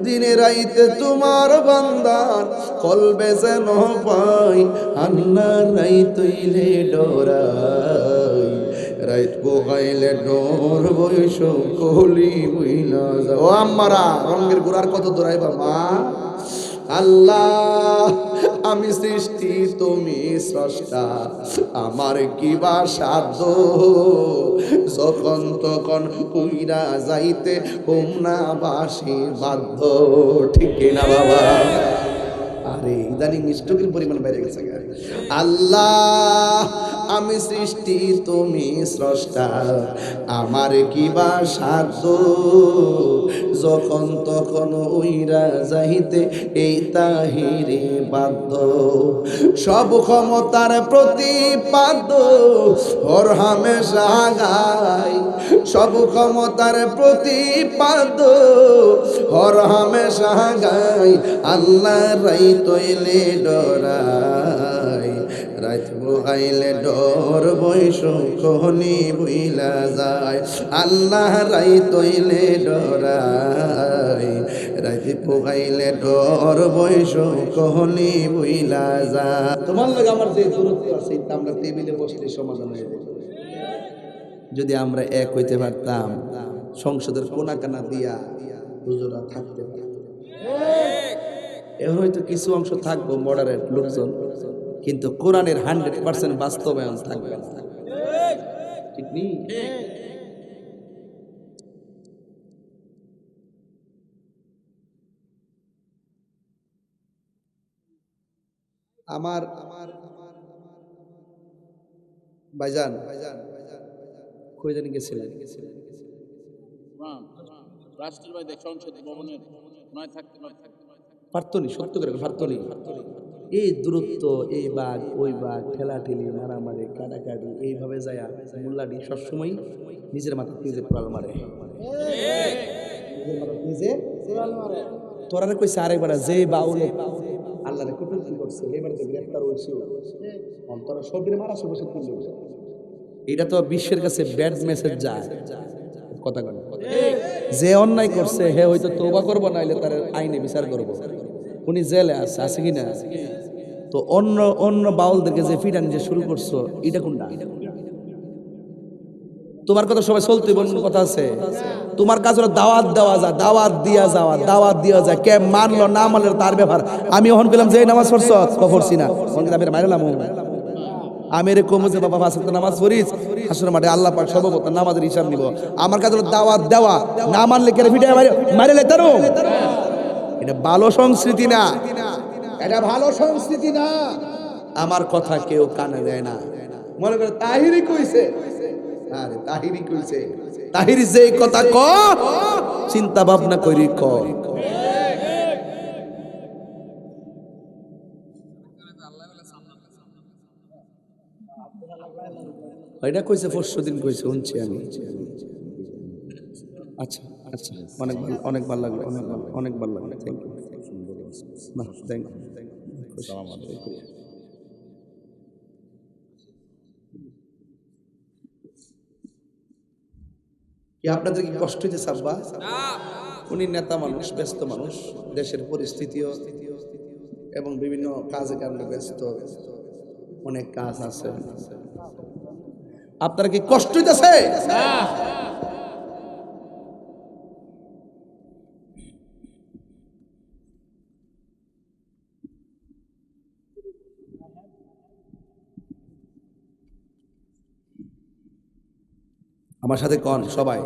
দিনে রাইতে তোমার বান্দা কলবে যেন পাই। আল্লাহ, রাই তৈলে ডরাই, রাইত পোহাইলে ডর বয়স কলি বইলা যায়। ও আমারা রঙের গুড়ার কত দৌড়াইবা মা? আল্লাহ, আমি সৃষ্টি, তুমি স্রষ্টা, আমার কি বা সাধ্য? যখন তখন উইরা যাইতে হোম না বাসি বাধ্য। ঠিক না বাবা? আরে ইদানিং স্ট্রোকের পরিমাণ বেড়ে গেছে। আল্লাহ আমি সৃষ্টি তুমি স্রষ্টা, আমার কি বা সাধ্য, যখন তখন উইরা যাইতে এই তাহিরে বাধ্য, সব ক্ষমতার প্রতিপাদ্য হর হামেশা গাই, সব ক্ষমতার প্রতিপাদ্য হর হামেশা গাই, আল্লাহ রাই তৈলে ডরাই, রাত বুহাইলে ডর বৈশ কোহনি বুইলা যায়, আল্লাহ রাই তৈলে ডরাই, রাত বুহাইলে ডর বৈশ কোহনি বুইলা যায়। তোমার লাগে আমার যে দূরত্ব আছে আমরা টেবিলে বসলে সমাধান হয়ে যাবে। যদি আমরা এক হইতে পারতাম, সংসদের কোনা কানা দিয়া হুজুরা থাকতে পারতাম। এখন হয়তো কিছু অংশ থাকবো মডারেট লোকজন, কিন্তু কোরআনের 100% বাস্তবায়ন থাকবে না। ঠিক নেই? আমার ভাইজান কই জানি গেছিলেন, রাষ্ট্রবাদী সংসদ ভবনের নয় থাকতে পারতনি, সত্য করে পারতনি। এই দূরত্ব, এই বাঘ ওই বাঘ, ঠেলাঠেলি, মারামারি, কাটাকাটি, এইভাবে যায় মোল্লাটি সবসময় নিজের মাথা নিজে কোড়াল মারে। তোরা কইছে আরেকবার যে বাউল আল্লাহরে কুটুক্তি করছে এবারে তো গ্রেফতার হইছে, তোরা সবির মারা শুরু করছে। এটা তো বিশ্বের কাছে ব্যাড মেসেজ যায়। কথা বলে যে অন্যায় করছে হে হয়তো তওবা করব, নাইলে তার আইনে বিচার করব। উনি জেলে আছে কি না? তো অন্য অন্য বাউলদেরকে যে ফিটানি যে শুরু করছো, এটা কোনটা? তোমার কথা সবাই চলতে বলুন, কথা আছে। তোমার কাজ হলো দাওয়াত দেওয়া যায়, দাওয়াত দিয়া যাওয়া, দাওয়াত দিয়া যায়। কে মানলো না মানলো তার ব্যাপার। আমি ওহন কইলাম যে নামাজ পড়ছ পড়ছি না, আমি মারলাম। আমি এরকম যে বাবা পাঁচ ওয়াক্ত নামাজ পড়িস, হাসরের মাঠে আল্লাহ পাক সর্বপ্রথম নামাজের হিসাব নিব। আমার কাজ হলো দাওয়াত দেওয়া, না মানলে কে ফিটে মারে লেতারো। এটা ভালো সংস্কৃতি না, এটা ভালো সংস্কৃতি না। আমার কথা কেউ কানে দেয় না। মনে করে তাহিরি কইছে, আরে তাহিরি কইছে, তাহিরি যে কথা ক চিন্তা ভাবনা করি ক। এটা কইছে পরশুদিন কইছে, শুনছি আমি। আচ্ছা আচ্ছা, অনেক ভালো লাগলো, অনেক ভালো লাগলো। থ্যাংক ইউ, না থ্যাংক ইউ। কি আপনাদের কি কষ্ট হইতেছে আব্বা? উনি নেতা মানুষ, ব্যস্ত মানুষ, দেশের পরিস্থিতিও এবং বিভিন্ন কাজে কারণে ব্যস্ত, অনেক কাজ আছে। আপনার কি কষ্ট হইতেছে? আমার সাথে কোন সবাই,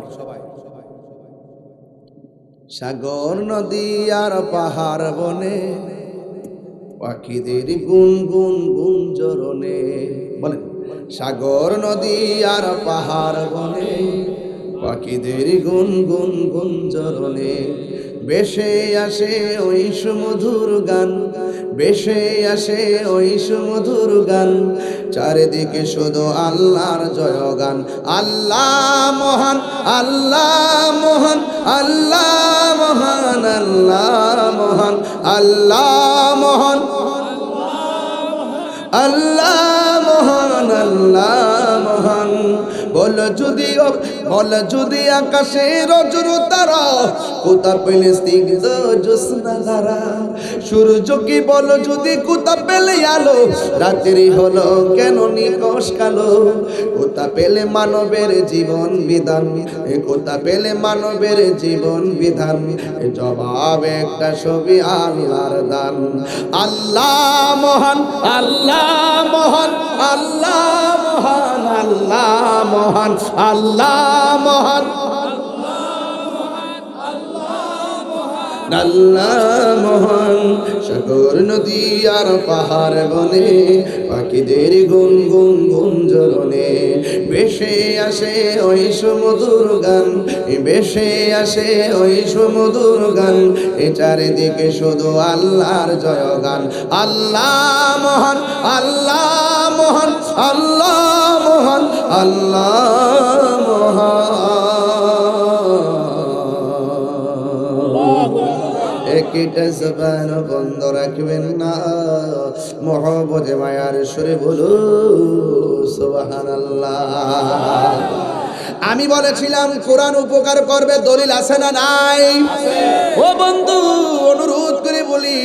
সাগর নদী আর পাহাড় বনে, পাখিদের গুনগুন গুঞ্জরণে। বলেন, সাগর নদী আর পাহাড় বনে, পাখিদের গুনগুন গুঞ্জরণে, বেশে আসে ওই সুমধুর গান, বেশে আসে ওই সুমধুর গান, চারিদিকে শুধু আল্লাহর জয়গান। আল্লাহ মহান, আল্লাহ মহান, আল্লাহ মহান, আল্লাহ মহান, আল্লাহ মহান, আল্লাহ মহান, আল্লাহ মহান। বল যদি আকাশে রজর তারা, কোথা পেলে স্নিগ্ধ জ্যোৎস্না ধারা, সূর্য কি বল যদি কোথা পেলে আলো, রাত্রি হলো কেন নিকশ কালো, কোথা পেলে মানবের জীবন বিধান, কোথা পেলে মানবের জীবন বিধান, জবাব একটা ছবি আল্লাহর দান। আল্লাহ মহান, আল্লাহ মহান, আল্লাহ মহান, আল্লাহ মহান, আল্লাহ মহান, আল্লাহ মহান। সাগর নদী আর পাহাড় বনে পাখিদের গুন গুন গুঞ্জরণে ভেসে আসে ওই সুমধুর গান, ভেসে আসে ওই সুমধুর গান। এ চারিদিকে শুধু আল্লাহর জয়গান। আল্লাহ মহান, আল্লাহ মহান, আল্লাহ মহান, আল্লাহ মহান। একটা জবান বন্ধ রাখবেন না, মহব্বতে মায়ার সুরে বলো সুবহানাল্লাহ। আমি বলেছিলাম কোরআন উপকার করবে, দলিল আছে না নাই? ও বন্ধু, অনুরোধ করে বলি,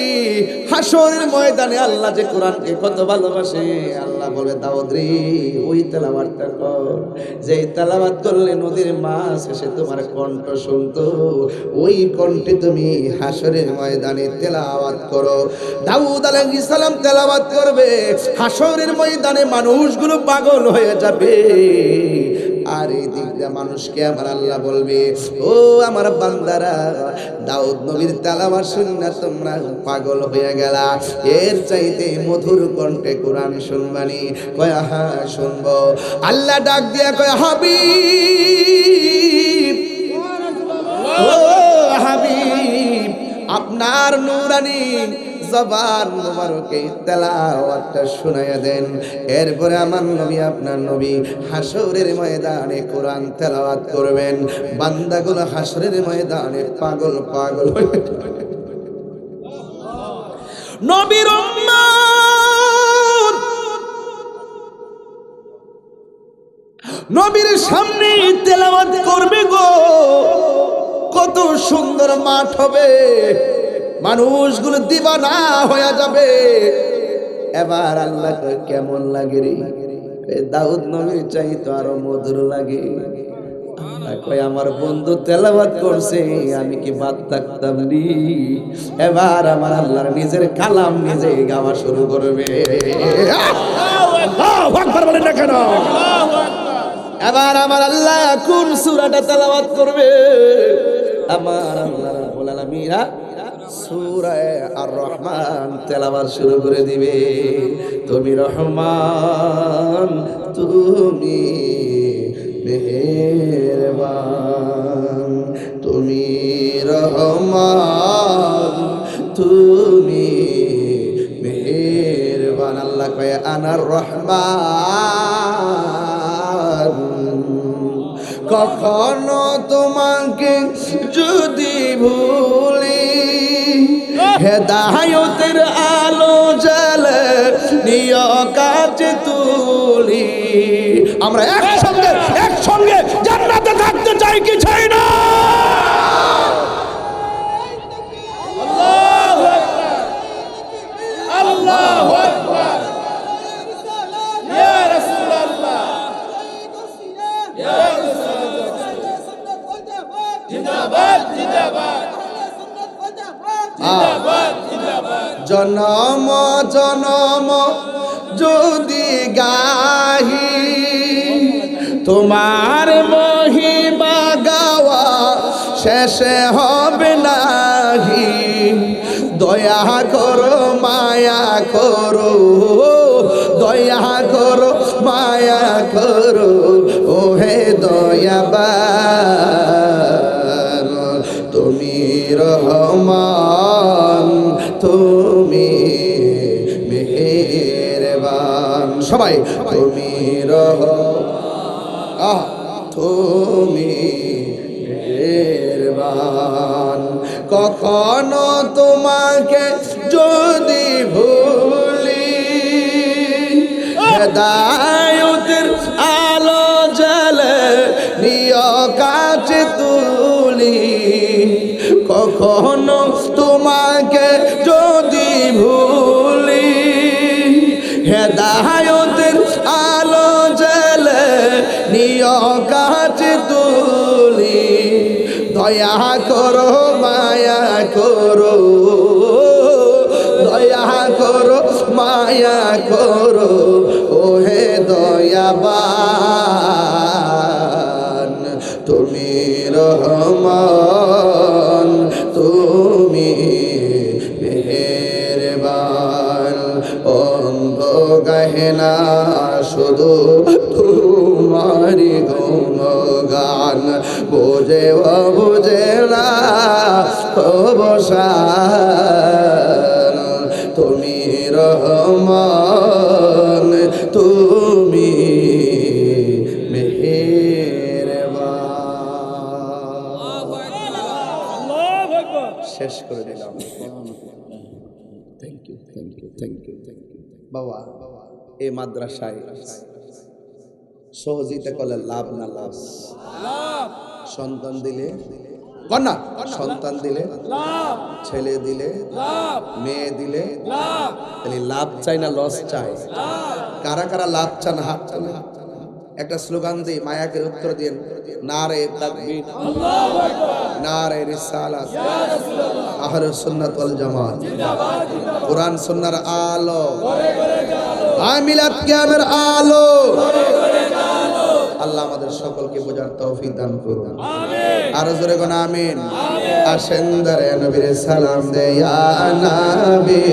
হাসরের ময়দানে আল্লাহ যে কোরআনকে কত ভালোবাসে, আল্লাহ বলে দাউদ রে ওই তেলাওয়াতটা কর, যেই তেলাওয়াত করলে নদীর মাছ এসে তোমার কণ্ঠ শুনতো, ওই কণ্ঠে তুমি হাসরের ময়দানে তেলাওয়াত করো। দাউদ আলাইহিস সালাম তেলাওয়াত করবে, হাসরের ময়দানে মানুষগুলো পাগল হয়ে যাবে। আর এই দিক দিয়ে মানুষকে আমার আল্লাহ বলবে, ও আমার বান্দারা, দাউদ নবীর তেলাওয়াত শুনে তোমরা পাগল হয়ে গেলা, এর চাইতে মধুর কণ্ঠে কোরআন শুনবানি? কয় হ্যাঁ শুনবো। আল্লাহ ডাক দিয়া কয়, হাবিব, ও হাবিব, আপনার নূরানি জবান মোবারকে তেলাওয়াতটা শুনাইয়া দেন। এরপরে আমার নবী, আপনার নবী হাসরের ময়দানে কোরআন তেলাওয়াত করবেন। বান্দাগুলো হাসরের ময়দানে পাগল পাগল হয়ে নবীর উম্মত নবীর সামনে তেলাওয়াত করবে গো, কত সুন্দর মাঠ হবে, মানুষগুলো দিবানা হয়ে যাবে। এবার আল্লাহ কয় কেমন লাগে রে? দাউদ নবীর চাইতো আরো মধুর লাগে। আল্লাহ কয় আমার বন্ধু তেলাওয়াত করছে, আমি কি বাদ থাকতাম নি? এবার আমার আল্লাহর নিজের কালাম নিজে গাওয়া শুরু করবে। আল্লাহু আকবার বলেন না কেন? এবার আমার আল্লাহ কোন সূরাটা তেলাওয়াত করবে? আমার আল্লাহ রাব্বুল আলামিন সূরা আর রহমান তেলাওয়াত শুরু করে দিবে। তুমি রহমান, তুমি মেহেরবান, তুমি রহমান, তুমি মেহেরবান। আল্লাহ কয় আনার রহমান, কখনো তোমাকে যদি ভুলি, হেদায়েতের আলো জ্বালে নিয় কাছে তুলি। আমরা একসঙ্গে জান্নাতে থাকতে চাই কি চাই না? আল্লাহু আকবার, আল্লাহু আকবার, ইয়া রাসূলুল্লাহ, ইয়া রাসূলুল্লাহ, জিন্দাবাদ জিন্দাবাদ, জনম জনম যদি গাহি, তোমার মহিমা গাওয়া শেষে হবে নাহি। দয়া করো মায়া করো, দয়া করো মায়া করো, ও হে দয়াবান, তুমি রহমান, তুমি মেহেরবান। সবাই তুমি রহমান, তুমি মেহেরবান। কখনো তোমাকে যদি ভুলি, হেদায়েতের আলো জ্বালে নিয় কাছে তুলি। কখনো তোমাকে যদি ভুলি, হেদায়েতের আলো জ্বালে নিয় কাছে তুলি। দয়া করো মায়া করো, দয়া করো মায়া করো, ও হে দয়াবান, তুমি রহমান, তুমি গান বোঝে ও বুঝে না অবসান তুমি রহমান তুমি মেহেরবান শেষ করে দিলাম thank you thank you thank you thank you বাবা এই মাদ্রাসায় সহযোগিতা করলে লাভ না লাভ সন্তান দিলে কন্যা সন্তান দিলে ছেলে দিলে মেয়ে দিলে তাহলে লাভ চাই না লস চাই কারা কারা লাভ চান হাত চান একটা স্লোগান দিই মায়াকে উত্তর দিন নারে তাকবীর নারে রিসালাত আহলে সুন্নাত ওয়াল জামাত কোরআন সুন্নাহর আলো মিলাদ কিয়ামের আলো আল্লাহ আমাদের সকলকে বোঝার তৌফিক দান করুন আমিন আর জোরে কোন আমিন আসেন দরে নবীর সালাম দে ইয়া নবী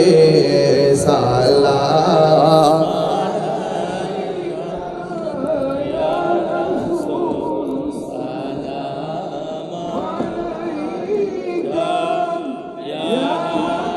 সালাম